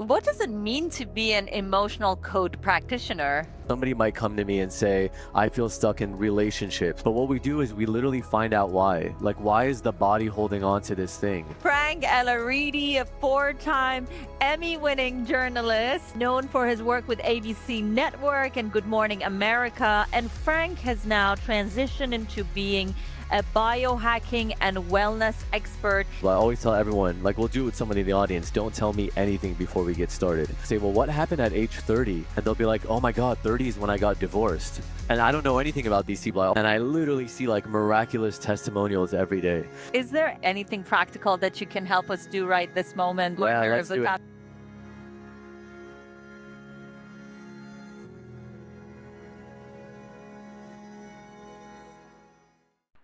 What does it mean to be an emotional code practitioner? Somebody might come to me and say, I feel stuck in relationships. But what we do is we literally find out why. Like, why is the body holding on to this thing? Frank Ellaridi, a four-time Emmy-winning journalist known for his work with ABC Network and Good Morning America. And Frank has now transitioned into being a biohacking and wellness expert. Well, I always tell everyone, like, we'll do it with somebody in the audience, don't tell me anything before we get started. Say, well, what happened at age 30? And they'll be like, oh my God, 30 is when I got divorced. And I don't know anything about these people. And I literally see like miraculous testimonials every day. Is there anything practical that you can help us do right this moment? Yeah, let's do it.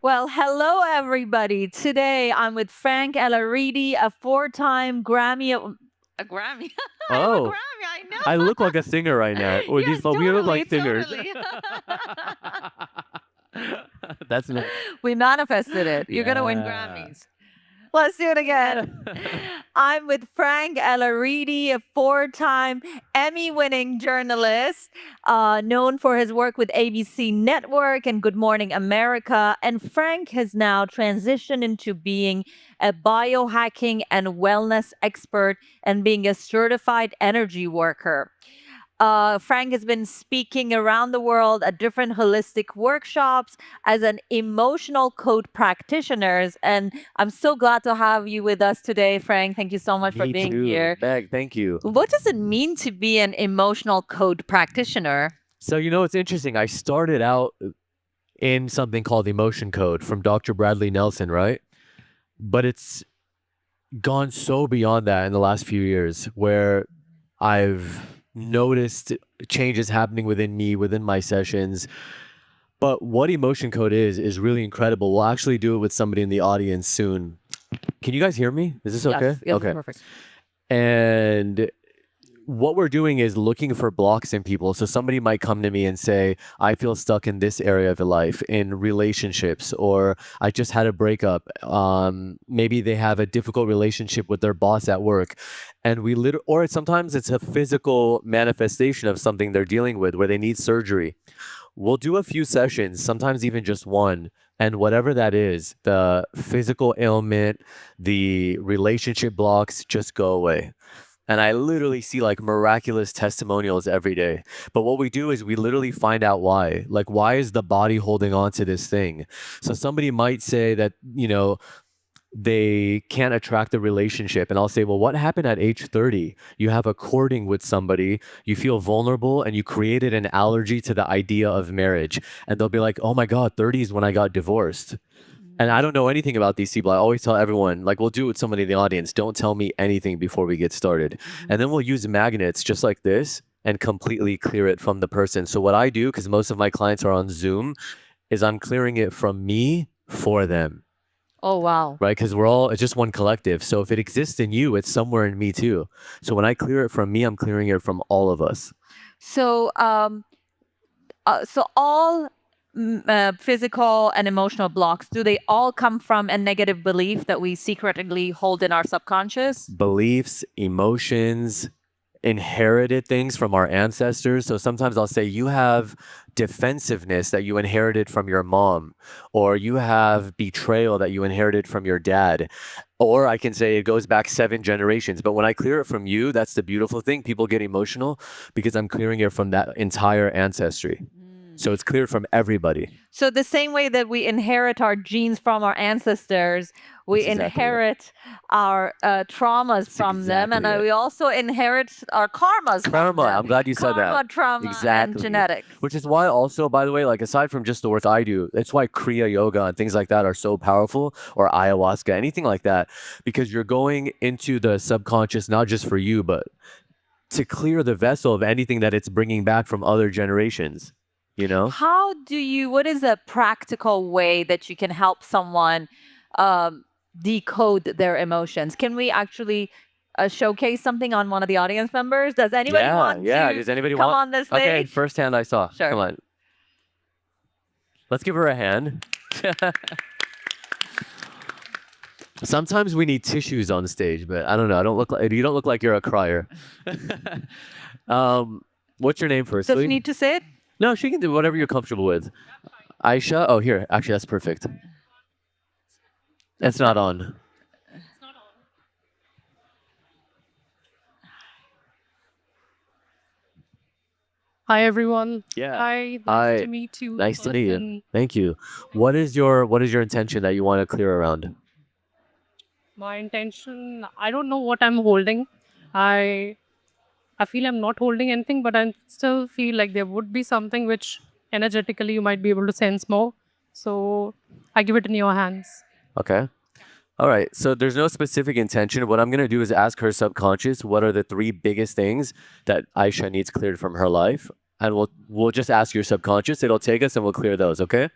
Well, hello everybody. Today I'm with Frank Ellaridi, a four-time Grammy. A Grammy? I have a Oh, Grammy, I know. I look like a singer right now. Or Yes, we look like totally, singers. totally. That's nice. We manifested it. You're going to win Yeah. Grammys. Let's do it again. I'm with Frank Ellaridi, a four-time Emmy-winning journalist known for his work with ABC Network and Good Morning America. And Frank has now transitioned into being a biohacking and wellness expert and being a certified energy worker. Frank has been speaking around the world at different holistic workshops as an emotional code practitioner. And I'm so glad to have you with us today, Frank. Thank you so much for Me being too. here. Meg, thank you. What does it mean to be an emotional code practitioner? So, it's interesting. I started out in something called emotion code from Dr. Bradley Nelson, right? But it's gone so beyond that in the last few years where I've noticed changes happening within me, within my sessions. But what emotion code is really incredible. We'll actually do it with somebody in the audience soon. Can you guys hear me? Is this okay? Yes, Okay. perfect. And what we're doing is looking for blocks in people. So somebody might come to me and say, I feel stuck in this area of your life, in relationships, or I just had a breakup. Maybe they have a difficult relationship with their boss at work. And or sometimes it's a physical manifestation of something they're dealing with where they need surgery. We'll do a few sessions, sometimes even just one. And whatever that is, the physical ailment, the relationship blocks just go away. And I literally see like miraculous testimonials every day. But what we do is we literally find out why. Like, why is the body holding on to this thing? So somebody might say that, they can't attract the relationship. And I'll say, well, what happened at age 30? You have a courting with somebody, you feel vulnerable, and you created an allergy to the idea of marriage. And they'll be like, oh my God, 30 is when I got divorced. And I don't know anything about these people. I always tell everyone, like, we'll do it with somebody in the audience. Don't tell me anything before we get started. And then we'll use magnets just like this and completely clear it from the person. So what I do, because most of my clients are on Zoom, is I'm clearing it from me for them. Oh, wow. Right? Because it's just one collective. So if it exists in you, it's somewhere in me too. So when I clear it from me, I'm clearing it from all of us. So, all physical and emotional blocks, do they all come from a negative belief that we secretly hold in our subconscious? Beliefs, emotions, inherited things from our ancestors. So sometimes I'll say you have defensiveness that you inherited from your mom, or you have betrayal that you inherited from your dad. Or I can say it goes back 7 generations. But when I clear it from you, that's the beautiful thing. People get emotional because I'm clearing it from that entire ancestry. So it's cleared from everybody. So the same way that we inherit our genes from our ancestors, we That's exactly inherit our traumas from them, and exactly it. we also inherit our karmas from Karma, them. I'm glad you said that. Karma, trauma, and Exactly. genetics. Which is why also, by the way, like aside from just the work I do, it's why Kriya Yoga and things like that are so powerful, or ayahuasca, anything like that, because you're going into the subconscious, not just for you, but to clear the vessel of anything that it's bringing back from other generations. What is a practical way that you can help someone decode their emotions? Can we actually showcase something on one of the audience members? Does anybody want to Does anybody come want? on this stage? Okay, first hand I saw. Sure. Come on. Let's give her a hand. Sometimes we need tissues on stage, but I don't know. I don't look like you don't look like you're a crier. um, what's your name, Does she firstly? need to say it? No, she can do whatever you're comfortable with. Aisha. Oh, here. Actually, that's perfect. It's not on. Hi everyone. Yeah. Hi, nice Hi. to meet you. Nice to meet you. person. Thank you. What is your intention that you want to clear around? My intention, I don't know what I'm holding. I I feel I'm not holding anything, but I still feel like there would be something which energetically you might be able to sense more. So I give it in your hands. Okay. All right. So there's no specific intention. What I'm gonna do is ask her subconscious what are the three biggest things that Aisha needs cleared from her life, and we'll just ask your subconscious. It'll take us, and we'll clear those. Okay.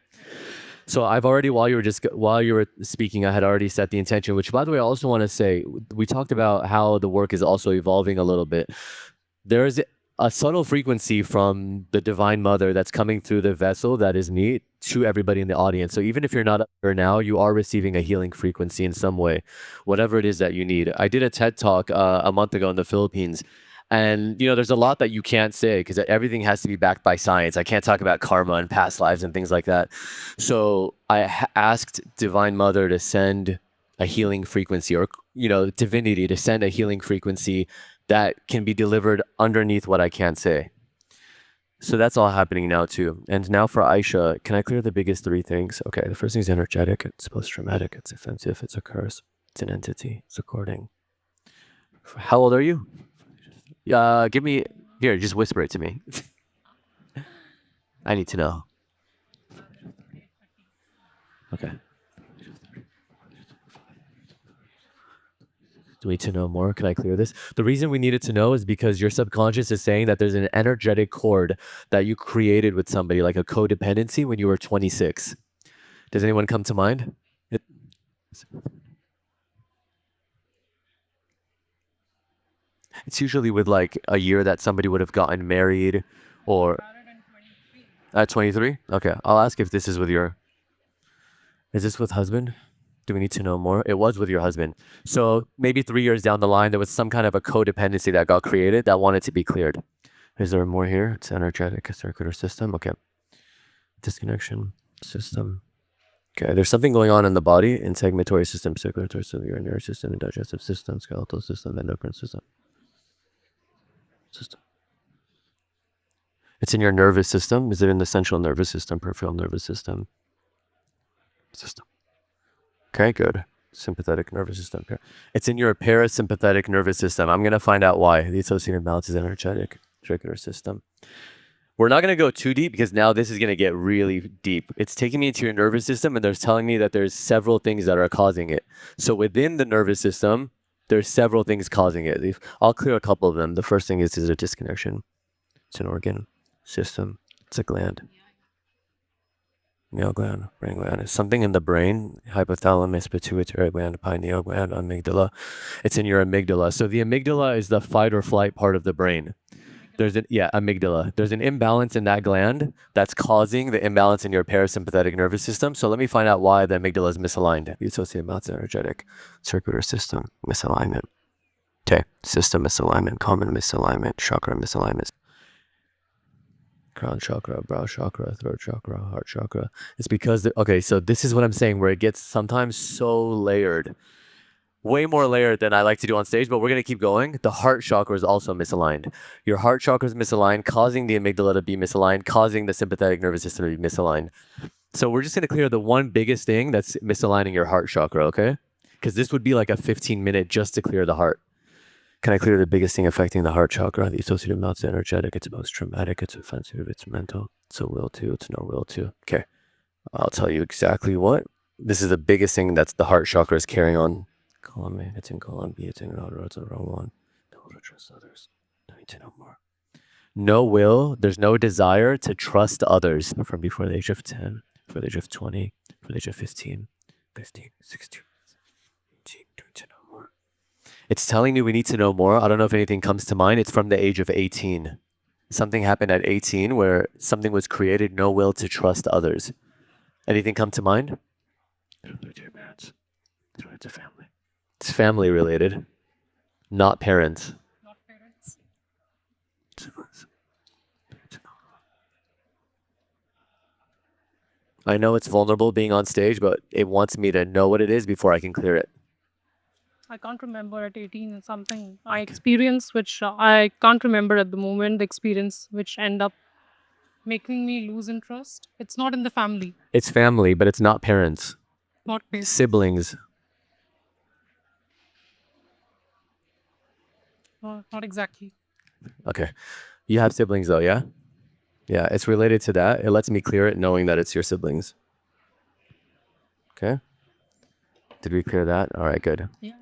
So I've already while you were speaking, I had already set the intention. Which, by the way, I also want to say we talked about how the work is also evolving a little bit. There's a subtle frequency from the Divine Mother that's coming through the vessel that is me to everybody in the audience. So even if you're not up there now, you are receiving a healing frequency in some way, whatever it is that you need. I did a TED talk a month ago in the Philippines. And there's a lot that you can't say because everything has to be backed by science. I can't talk about karma and past lives and things like that. So I asked Divine Mother to send a healing frequency, or divinity to send a healing frequency that can be delivered underneath what I can't say. So that's all happening now too. And now for Aisha, can I clear the biggest three things? Okay, the first thing is energetic, it's post-traumatic, it's offensive, it's a curse, it's an entity, it's according. How old are you? Give me here, just whisper it to me. I need to know. Okay. Do we need to know more? Can I clear this? The reason we needed to know is because your subconscious is saying that there's an energetic cord that you created with somebody, like a codependency when you were 26. Does anyone come to mind? It- It's usually with like a year that somebody would have gotten married or at 23. Okay, I'll ask if this is with your. Is this with husband? Do we need to know more? It was with your husband. So maybe 3 years down the line, there was some kind of a codependency that got created that wanted to be cleared. Is there more here? It's energetic circuit or system. Okay. Disconnection system. Okay. There's something going on in the body: integumentary system, circulatory system, urinary system, digestive system, skeletal system, endocrine system. System. It's in your nervous system. Is it in the central nervous system, peripheral nervous system? System. Okay, good. Sympathetic nervous system. It's in your parasympathetic nervous system. I'm going to find out why. The associated balance is energetic circular system. We're not going to go too deep because now this is going to get really deep. It's taking me into your nervous system and there's telling me that there's several things that are causing it. So within the nervous system, there's several things causing it. I'll clear a couple of them. The first thing is a disconnection. It's an organ system. It's a gland. Pineal gland, brain gland. It's something in the brain, hypothalamus, pituitary gland, pineal gland, amygdala. It's in your amygdala. So the amygdala is the fight or flight part of the brain. Amygdala. There's an imbalance in that gland that's causing the imbalance in your parasympathetic nervous system. So let me find out why the amygdala is misaligned. The associated balance energetic circular system misalignment. Okay, system misalignment, common misalignment, chakra misalignment. Crown chakra, brow chakra, throat chakra, heart chakra. It's because, okay, so this is what I'm saying, where it gets sometimes so layered, way more layered than I like to do on stage, but we're going to keep going. The heart chakra is also misaligned. Your heart chakra is misaligned, causing the amygdala to be misaligned, causing the sympathetic nervous system to be misaligned. So we're just going to clear the one biggest thing that's misaligning your heart chakra, okay? Because this would be like a 15-minute just to clear the heart. Can I clear the biggest thing affecting the heart chakra? The associative amounts of energetic, it's post-traumatic, it's offensive, it's mental, it's a will to, it's no will to. Okay, I'll tell you exactly what. This is the biggest thing that's the heart chakra is carrying on. Column A, it's in column B, it's in row, it's in row 1. No will to trust others. No need to know more. No will, there's no desire to trust others from before the age of 10, before the age of 20, before the age of 15, 16, 18, don't you know more. It's telling me we need to know more. I don't know if anything comes to mind. It's from the age of 18. Something happened at 18 where something was created, no will to trust others. Anything come to mind? To your parents, to family. It's family related, not parents. Not parents. I know it's vulnerable being on stage, but it wants me to know what it is before I can clear it. I can't remember at 18 and something. I experienced which I can't remember at the moment, the experience which end up making me lose interest. It's not in the family, It's family, but it's not parents. not parents. Siblings. Not exactly. Okay. You have siblings though, yeah? Yeah, it's related to that. It lets me clear it knowing that it's your siblings. Okay. Did we clear that? All right, good. Yeah.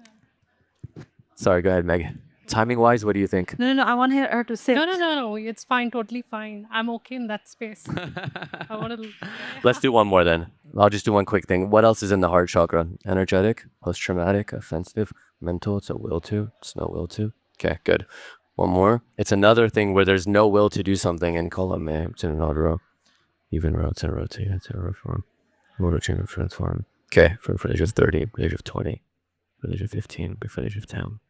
Sorry, go ahead, Meg. Timing wise, what do you think? No, I want her to sit. No. It's fine. Totally fine. I'm okay in that space. I want to. Let's do one more then. I'll just do one quick thing. What else is in the heart chakra? Energetic, post traumatic, offensive, mental. It's a will to. It's no will to. Okay, good. One more. It's another thing where there's no will to do something in column A. It's in an odd row. Even row. It's in a rotate. It's in a reform. Motor chamber transform. Okay, for the age of 30, for the age of 20, for the age of 15, for the age of 10.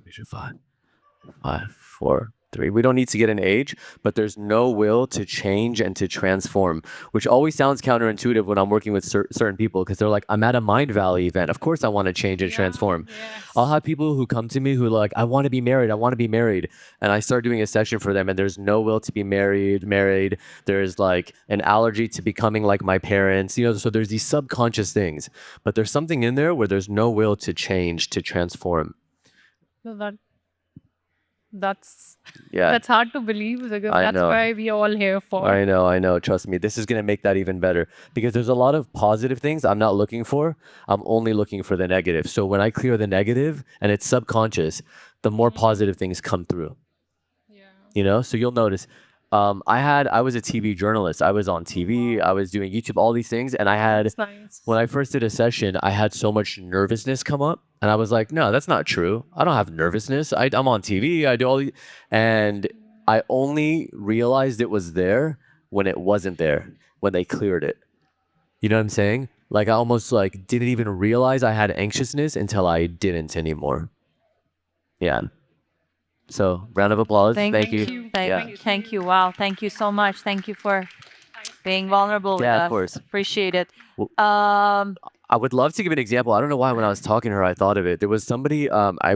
Age of 5, 4, 3. We don't need to get an age, but there's no will to change and to transform, which always sounds counterintuitive when I'm working with certain people because they're like, I'm at a Mindvalley event. Of course I want to change and transform. Yes. I'll have people who come to me who are like, I want to be married. I want to be married. And I start doing a session for them and there's no will to be married. There's like an allergy to becoming like my parents, so there's these subconscious things, but there's something in there where there's no will to change, to transform. So that's Yeah. that's hard to believe because I that's know. why we are all here for. I know. Trust me. This is going to make that even better because there's a lot of positive things I'm not looking for. I'm only looking for the negative. So when I clear the negative and it's subconscious, the more positive things come through, Yeah. So you'll notice, I was a TV journalist. I was on TV, I was doing YouTube, all these things. And That's nice. when I first did a session, I had so much nervousness come up and I was like, no, that's not true. I don't have nervousness. I'm on TV. I do all these. And I only realized it was there when it wasn't there, when they cleared it. You know what I'm saying? Like I almost like didn't even realize I had anxiousness until I didn't anymore. Yeah. So round of applause. Thank you. Yeah. Thank you. Wow. Thank you so much. Thank you for being vulnerable with Yeah, us. of course. Appreciate it. Well- Um, I would love to give an example. I don't know why when I was talking to her, I thought of it. There was somebody, I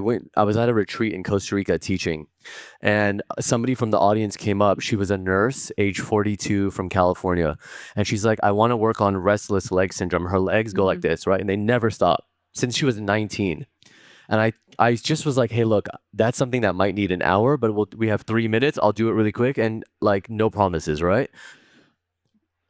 was at a retreat in Costa Rica teaching and somebody from the audience came up. She was a nurse, age 42 from California. And she's like, I want to work on restless leg syndrome. Her legs go like this, right? And they never stop since she was 19. And I just was like, hey, look, that's something that might need an hour, but we have 3 minutes. I'll do it really quick and like no promises, right?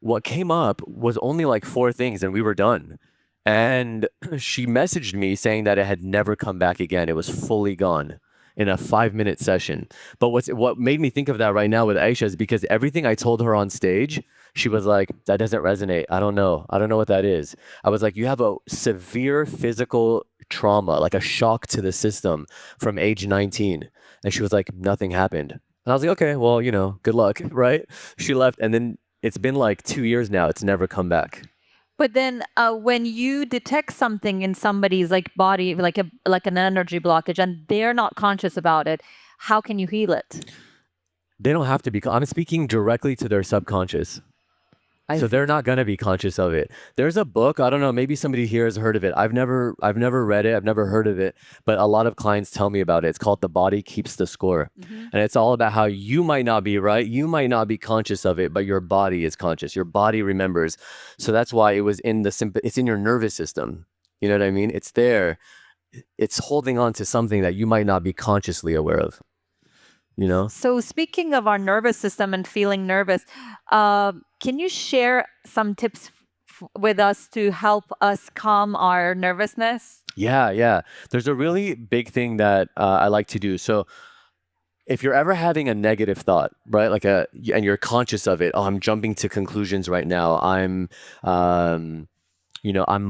What came up was only like 4 things and we were done. And she messaged me saying that it had never come back again. It was fully gone in a 5-minute session. But what made me think of that right now with Aisha is because everything I told her on stage, she was like, that doesn't resonate. I don't know what that is. I was like, you have a severe physical trauma, like a shock to the system from age 19. And she was like, nothing happened. And I was like, okay, well, good luck, right? She left and then it's been like 2 years now. It's never come back. but then when you detect something in somebody's like body, like an energy blockage, and they're not conscious about it, how can you heal it? They don't have to be. I'm speaking directly to their subconscious. So they're not going to be conscious of it. There's a book, I don't know, maybe somebody here has heard of it. I've never read it. I've never heard of it, but a lot of clients tell me about it. It's called The Body Keeps the Score. And it's all about how you might not be right. You might not be conscious of it, but your body is conscious. Your body remembers. So that's why it was it's in your nervous system. You know what I mean? It's there. It's holding on to something that you might not be consciously aware of. So speaking of our nervous system and feeling nervous, can you share some tips with us to help us calm our nervousness? Yeah. There's a really big thing that I like to do. So if you're ever having a negative thought, right, and you're conscious of it, oh, I'm jumping to conclusions right now. I'm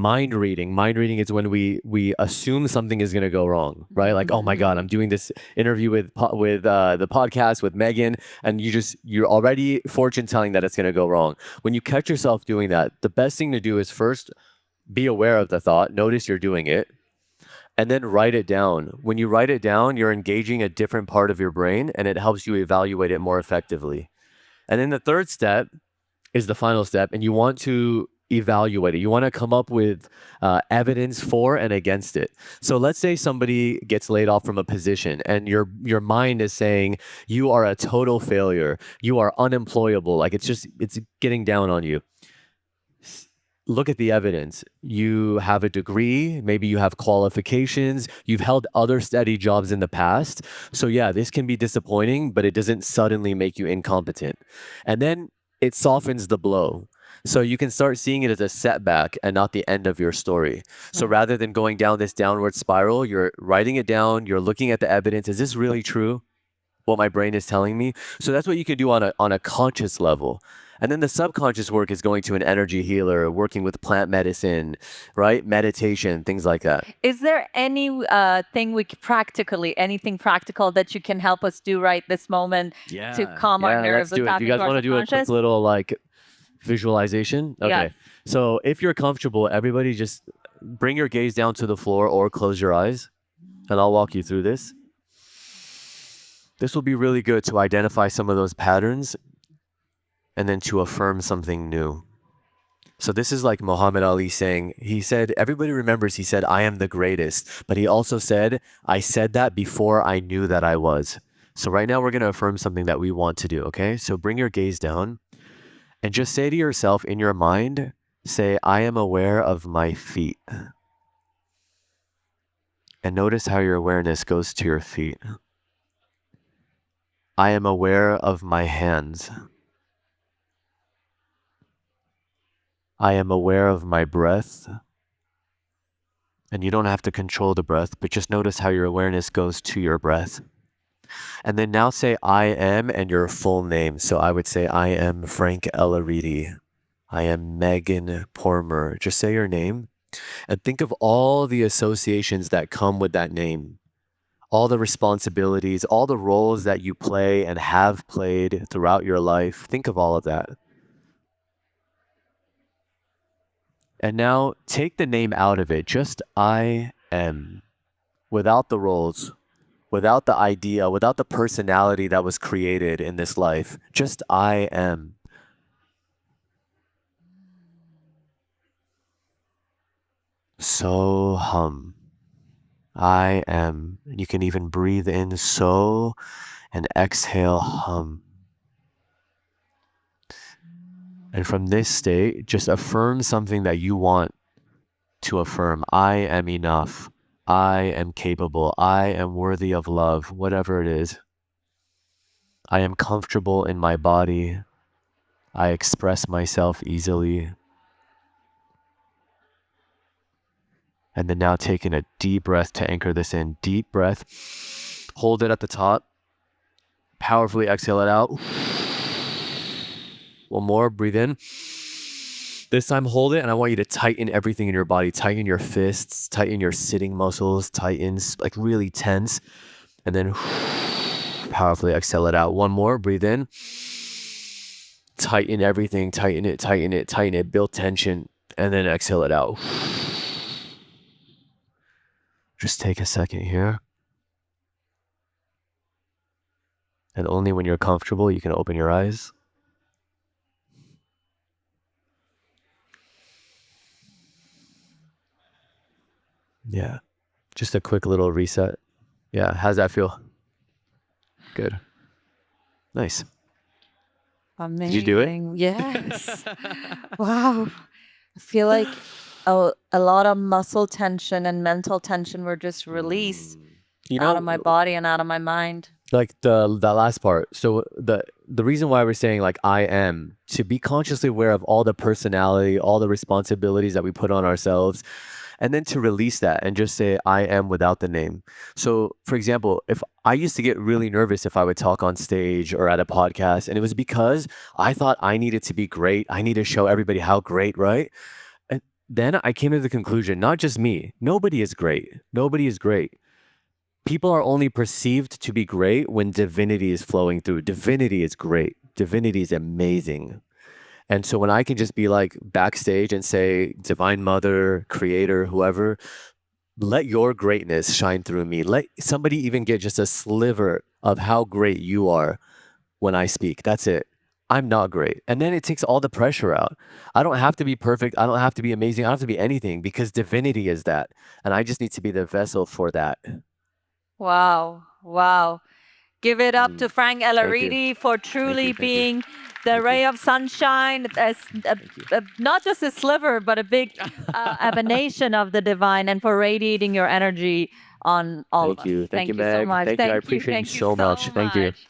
mind reading. Mind reading is when we assume something is going to go wrong, right? Like, oh my God, I'm doing this interview with the podcast with Megan, and you're already fortune telling that it's going to go wrong. When you catch yourself doing that, the best thing to do is first be aware of the thought, notice you're doing it, and then write it down. When you write it down, you're engaging a different part of your brain and it helps you evaluate it more effectively. And then the third step is the final step, and you want to evaluate it. You want to come up with evidence for and against it. So let's say somebody gets laid off from a position, and your mind is saying you are a total failure, you are unemployable, like it's getting down on you. Look at the evidence. You have a degree, maybe you have qualifications, you've held other steady jobs in the past. So, yeah, this can be disappointing, but it doesn't suddenly make you incompetent. And then it softens the blow. So you can start seeing it as a setback and not the end of your story. So rather than going down this downward spiral, you're writing it down, you're looking at the evidence. Is this really true? What my brain is telling me. So that's what you can do on a conscious level. And then the subconscious work is going to an energy healer, working with plant medicine, right? Meditation, things like that. Is there any thing anything practical that you can help us do right this moment to calm our nerves? Let's do it. Do you guys want to do a quick little like visualization? Okay. Yeah. So if you're comfortable, everybody just bring your gaze down to the floor or close your eyes, and I'll walk you through this. This will be really good to identify some of those patterns and then to affirm something new. So this is like Muhammad Ali saying, he said, everybody remembers he said, I am the greatest. But he also said, I said that before I knew that I was. So right now we're going to affirm something that we want to do, okay? So bring your gaze down and just say to yourself in your mind, say, I am aware of my feet. And notice how your awareness goes to your feet. I am aware of my hands. I am aware of my breath. And you don't have to control the breath, but just notice how your awareness goes to your breath. And then now say I am and your full name. So I would say I am Frank Elaridi. I am Megan Pormer. Just say your name and think of all the associations that come with that name. All the responsibilities, all the roles that you play and have played throughout your life. Think of all of that. And now take the name out of it. Just I am. Without the roles, without the idea, without the personality that was created in this life. Just I am. So hum. I am. And you can even breathe in so and exhale hum. And from this state, just affirm something that you want to affirm. I am enough. I am capable. I am worthy of love, whatever it is. I am comfortable in my body. I express myself easily. And then now taking a deep breath to anchor this in. Deep breath. Hold it at the top. Powerfully exhale it out. One more, breathe in. This time hold it and I want you to tighten everything in your body. Tighten your fists, tighten your sitting muscles, tighten, like really tense. And then powerfully exhale it out. One more, breathe in. Tighten everything, tighten it, tighten it, tighten it. Build tension and then exhale it out. Just take a second here. And only when you're comfortable, you can open your eyes. Yeah, just a quick little reset. Yeah, how's that feel? Good. Nice. Amazing. Did you do it? Yes. Wow. I feel like a lot of muscle tension and mental tension were just released out of my body and out of my mind. Like the last part. So the reason why we're saying like I am, to be consciously aware of all the personality, all the responsibilities that we put on ourselves, and then to release that and just say I am without the name. So for example, if I used to get really nervous if I would talk on stage or at a podcast, and it was because I thought I needed to be great. I need to show everybody how great, right? And then I came to the conclusion, not just me, nobody is great. Nobody is great. People are only perceived to be great when divinity is flowing through. Divinity is great. Divinity is amazing. And so when I can just be like backstage and say divine mother, creator, whoever, let your greatness shine through me. Let somebody even get just a sliver of how great you are when I speak. That's it. I'm not great. And then it takes all the pressure out. I don't have to be perfect. I don't have to be amazing. I don't have to be anything because divinity is that. And I just need to be the vessel for that. Wow. Wow. Give it up to Frank Thank you. Ellaridi for truly Thank you. being the Thank ray you. of sunshine, not just a sliver, but a big emanation of the divine, and for radiating your energy on all of Thank us. you. Thank you, you so Meg. much. Thank you. I Thank you. appreciate you Thank you so much. Thank you. much.